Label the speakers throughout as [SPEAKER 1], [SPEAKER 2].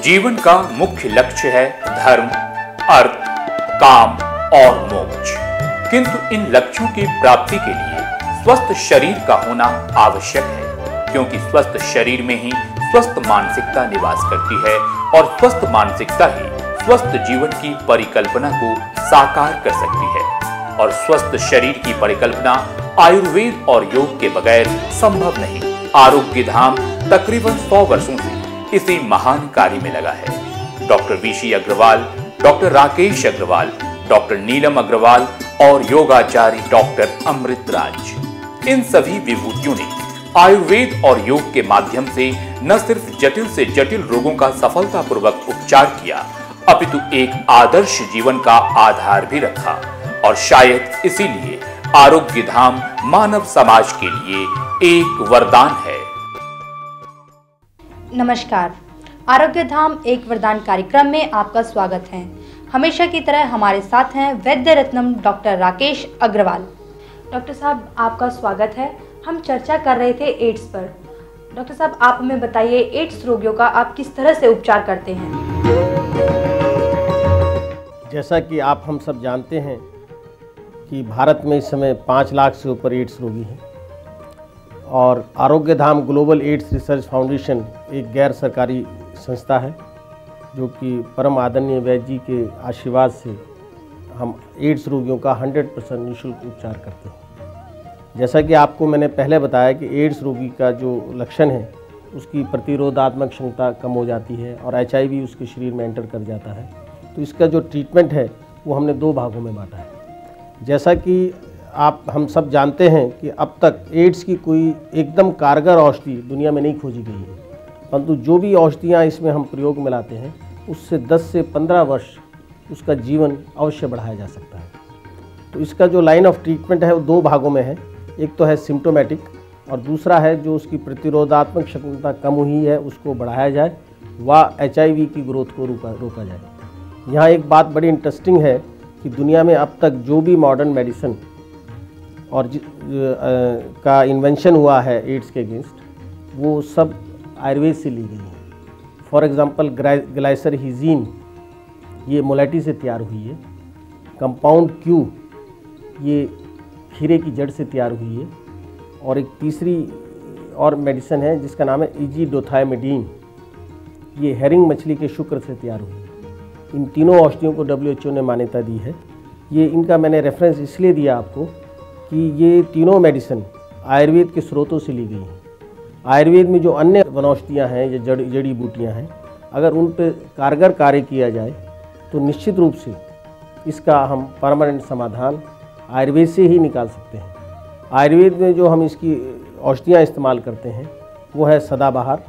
[SPEAKER 1] जीवन का मुख्य लक्ष्य है धर्म, अर्थ, काम और मोक्ष। किंतु इन लक्ष्यों की प्राप्ति के लिए स्वस्थ शरीर का होना आवश्यक है, क्योंकि स्वस्थ शरीर में ही स्वस्थ मानसिकता निवास करती है और स्वस्थ मानसिकता ही स्वस्थ जीवन की परिकल्पना को साकार कर सकती है। और स्वस्थ शरीर की परिकल्पना आयुर्वेद और योग के बगैर संभव नहीं। आरोग्य धाम तकरीबन 100 वर्षों से इसी महान कार्य में लगा है। Doctor V C Agarwal, doctor Rakesh Agarwal, doctor Neelam Agarwal और योगाचार्य डॉक्टर अमृतराज, इन सभी विभूतियों ने आयुर्वेद और योग के माध्यम से न सिर्फ जटिल से जटिल रोगों का सफलतापूर्वक उपचार किया, अपितु एक आदर्श जीवन का आधार भी रखा। और शायद इसीलिए आरोग्य धाम मानव समाज के लिए एक वरदान है।
[SPEAKER 2] नमस्कार, आरोग्य धाम एक वरदान कार्यक्रम में आपका स्वागत है। हमेशा की तरह हमारे साथ हैं वैद्य रत्नम डॉक्टर राकेश अग्रवाल। डॉक्टर साहब, आपका स्वागत है। हम चर्चा कर रहे थे एड्स पर। डॉक्टर साहब, आप हमें बताइए, एड्स रोगियों का आप किस तरह से उपचार करते हैं?
[SPEAKER 3] जैसा कि आप हम सब जानते हैं कि भारत में इस समय 5 लाख से ऊपर एड्स रोगी हैं और आरोग्य धाम ग्लोबल एड्स रिसर्च फाउंडेशन एक गैर सरकारी संस्था है जो कि परम आदरणीय वैद्य जी के आशीर्वाद से हम एड्स रोगियों का 100% निःशुल्क उपचार करते हैं। जैसा कि आपको मैंने पहले बताया कि एड्स रोगी का जो लक्षण है उसकी प्रतिरोधात्मक क्षमता कम हो जाती है और HIV उसके शरीर में एंटर कर जाता है। तो इसका जो ट्रीटमेंट है वो हमने 2 भागों में बांटा है। जैसा कि आप हम सब जानते हैं कि अब तक एड्स की कोई एकदम कारगर औषधि दुनिया में नहीं खोजी गई है, परंतु जो भी औषधियाँ इसमें हम प्रयोग में लाते हैं उससे 10 से 15 वर्ष उसका जीवन अवश्य बढ़ाया जा सकता है। तो इसका जो लाइन ऑफ ट्रीटमेंट है वो 2 भागों में है। एक तो है सिम्प्टोमेटिक और दूसरा है जो उसकी प्रतिरोधात्मक क्षमता कम हुई है उसको बढ़ाया जाए व HIV की ग्रोथ को रोका जाए। यहाँ एक बात बड़ी इंटरेस्टिंग है कि दुनिया में अब तक जो भी मॉडर्न मेडिसिन और का इन्वेंशन हुआ है एड्स के अगेंस्ट, वो सब आयुर्वेद से ली गई है। फॉर एग्जांपल ग्लाइसरहीज़िन ये मोलैटी से तैयार हुई है। कंपाउंड Q ये खीरे की जड़ से तैयार हुई है। और एक तीसरी और मेडिसिन है जिसका नाम है इजिडोथायमिडीन, ये हेरिंग मछली के शुक्र से तैयार हुई है। इन तीनों औषधियों को WHO ने मान्यता दी है। ये इनका मैंने रेफरेंस इसलिए दिया आपको कि ये तीनों मेडिसिन आयुर्वेद के स्रोतों से ली गई हैं। आयुर्वेद में जो अन्य वनौषधियाँ हैं या जड़ी बूटियाँ हैं, अगर उन पर कारगर कार्य किया जाए तो निश्चित रूप से इसका हम परमानेंट समाधान आयुर्वेद से ही निकाल सकते हैं। आयुर्वेद में जो हम इसकी औषधियाँ इस्तेमाल करते हैं वो है सदाबहार,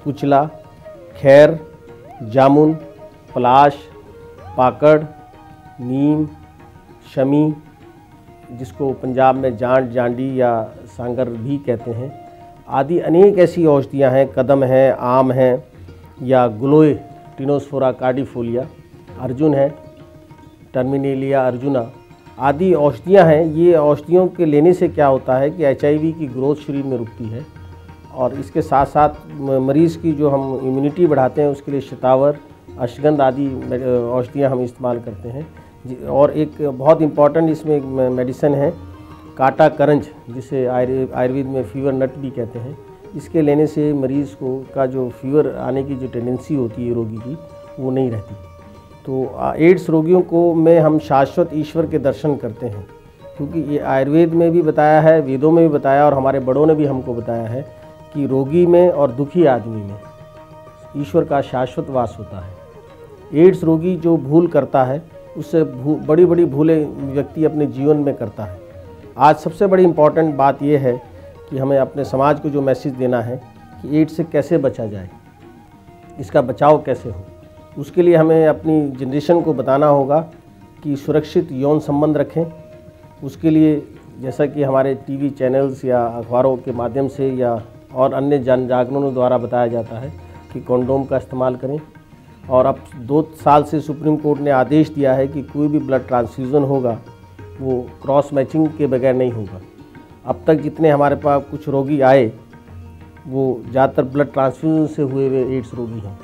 [SPEAKER 3] कुचला, खैर, जामुन, पलाश, पाकड़, नीम, शमी, जिसको पंजाब में जांड, जांडी या सांगर भी कहते हैं, आदि अनेक ऐसी औषधियाँ हैं। कदम है, आम है या ग्लोए, टिनोस्फोरा कार्डिफोलिया, अर्जुन है, टर्मिनेलिया अर्जुना आदि औषधियाँ हैं। ये औषधियों के लेने से क्या होता है कि HIV की ग्रोथ शरीर में रुकती है और इसके साथ साथ मरीज़ की जो हम इम्यूनिटी बढ़ाते हैं उसके लिए शतावर, अश्वगंध आदि औषधियाँ हम इस्तेमाल करते हैं। और एक बहुत इम्पॉर्टेंट इसमें मेडिसिन है काटा करंज, जिसे आयुर्वेद में फीवर नट भी कहते हैं। इसके लेने से मरीज़ को का जो फीवर आने की जो टेंडेंसी होती है रोगी की, वो नहीं रहती। तो एड्स रोगियों को में हम शाश्वत ईश्वर के दर्शन करते हैं, क्योंकि ये आयुर्वेद में भी बताया है, वेदों में भी बताया और हमारे बड़ों ने भी हमको बताया है कि रोगी में और दुखी आदमी में ईश्वर का शाश्वत वास होता है। एड्स रोगी जो भूल करता है उससे बड़ी बड़ी भूलें व्यक्ति अपने जीवन में करता है। आज सबसे बड़ी इम्पॉर्टेंट बात यह है कि हमें अपने समाज को जो मैसेज देना है कि एड्स से कैसे बचा जाए, इसका बचाव कैसे हो। उसके लिए हमें अपनी जनरेशन को बताना होगा कि सुरक्षित यौन संबंध रखें। उसके लिए जैसा कि हमारे टीवी चैनल्स या अखबारों के माध्यम से या और अन्य जन जागरणों द्वारा बताया जाता है कि कॉन्डोम का इस्तेमाल करें। और अब 2 साल से सुप्रीम कोर्ट ने आदेश दिया है कि कोई भी ब्लड ट्रांसफ्यूज़न होगा वो क्रॉस मैचिंग के बगैर नहीं होगा। अब तक जितने हमारे पास कुछ रोगी आए वो ज़्यादातर ब्लड ट्रांसफ्यूजन से हुए हुए एड्स रोगी हैं।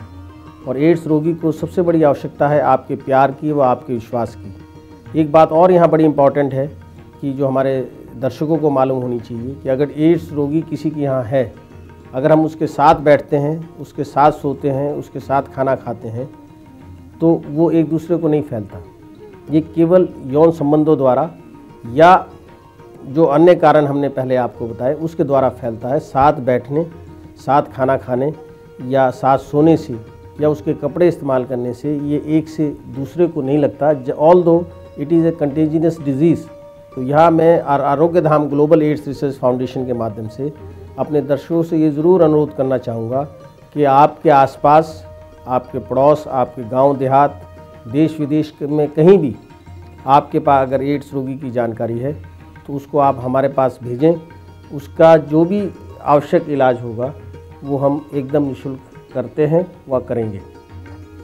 [SPEAKER 3] और एड्स रोगी को सबसे बड़ी आवश्यकता है आपके प्यार की व आपके विश्वास की। एक बात और यहाँ बड़ी इम्पॉर्टेंट है कि जो हमारे दर्शकों को मालूम होनी चाहिए कि अगर एड्स रोगी किसी के यहाँ है, अगर हम उसके साथ बैठते हैं, उसके साथ सोते हैं, उसके साथ खाना खाते हैं, तो वो एक दूसरे को नहीं फैलता। ये केवल यौन संबंधों द्वारा या जो अन्य कारण हमने पहले आपको बताए उसके द्वारा फैलता है। साथ बैठने, साथ खाना खाने या साथ सोने से या उसके कपड़े इस्तेमाल करने से ये एक से दूसरे को नहीं लगता, ऑल दो it is a contagious disease. तो यहाँ मैं आरोग्य धाम ग्लोबल एड्स रिसर्च फाउंडेशन के माध्यम से अपने दर्शकों से ये ज़रूर अनुरोध करना चाहूँगा कि आपके आसपास, आपके पड़ोस, आपके गांव देहात, देश विदेश में कहीं भी आपके पास अगर एड्स रोगी की जानकारी है तो उसको आप हमारे पास भेजें। उसका जो भी आवश्यक इलाज होगा वो हम एकदम निःशुल्क करते हैं व करेंगे।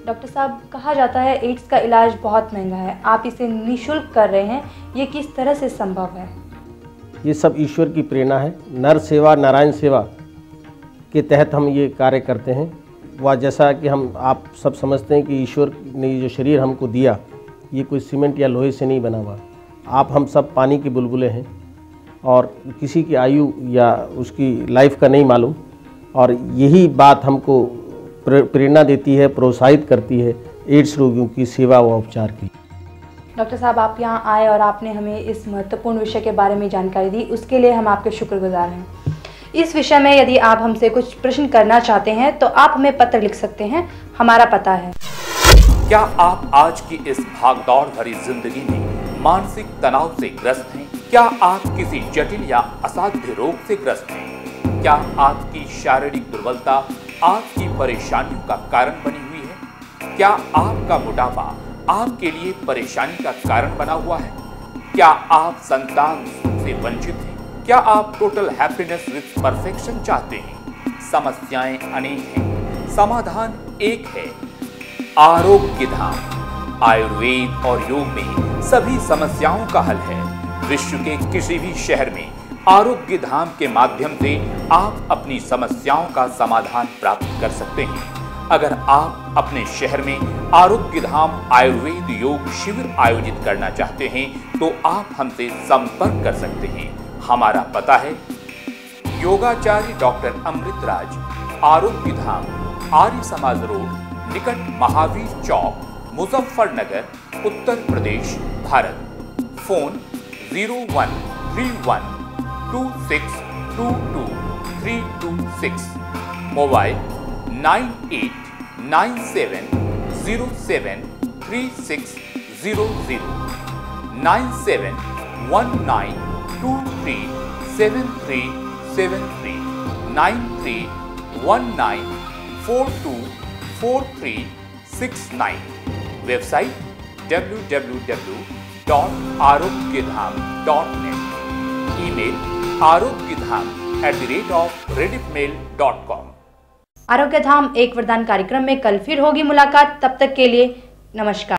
[SPEAKER 2] डॉक्टर साहब, कहा जाता है एड्स का इलाज बहुत महंगा है, आप इसे निःशुल्क कर रहे हैं, ये किस तरह से संभव है?
[SPEAKER 3] ये सब ईश्वर की प्रेरणा है। नर सेवा नारायण सेवा के तहत हम ये कार्य करते हैं। वह जैसा कि आप सब समझते हैं कि ईश्वर ने जो शरीर हमको दिया ये कोई सीमेंट या लोहे से नहीं बना हुआ। हम सब पानी के बुलबुले हैं और किसी की आयु या उसकी लाइफ का नहीं मालूम, और यही बात हमको प्रेरणा देती है, प्रोत्साहित करती है एड्स रोगियों की सेवा व उपचार की।
[SPEAKER 2] डॉक्टर साहब, आप यहाँ आए और आपने हमें इस महत्वपूर्ण विषय के बारे में जानकारी दी, उसके लिए हम आपके शुक्रगुजार हैं। इस विषय में यदि आप हमसे कुछ प्रश्न करना चाहते हैं तो आप हमें पत्र लिख सकते हैं। हमारा पता है।
[SPEAKER 1] क्या आप आज की इस भागदौड़ भरी जिंदगी में मानसिक तनाव से ग्रस्त हैं? क्या आप किसी जटिल या असाध्य रोग से ग्रस्त हैं? क्या आपकी शारीरिक दुर्बलता आपकी परेशानियों का कारण बनी हुई है? क्या आपका मोटापा आपके लिए परेशानी का कारण बना हुआ है? क्या आप संतान से वंचित हैं? क्या आप टोटल हैप्पीनेस विद परफेक्शन चाहते हैं? समस्याएं अनेक हैं, समाधान एक है। आरोग्य धाम आयुर्वेद और योग में सभी समस्याओं का हल है। विश्व के किसी भी शहर में आरोग्य धाम के माध्यम से आप अपनी समस्याओं का समाधान प्राप्त कर सकते हैं। अगर आप अपने शहर में आरोग्य धाम आयुर्वेद योग शिविर आयोजित करना चाहते हैं तो आप हमसे संपर्क कर सकते हैं। हमारा पता है योगाचार्य डॉक्टर अमृतराज, आरोग्य धाम, आर्य समाज रोड, निकट Mahavir Chowk, Muzaffarnagar, Uttar Pradesh, Bharat. Phone 0131 2622 mobile 9897073600 9719237373 9319424369। Website www.arogyadham.net। Email arogyadham@rediffmail.com।
[SPEAKER 2] Arogya धाम एक वरदान कार्यक्रम में कल फिर होगी मुलाकात। तब तक के लिए नमस्कार।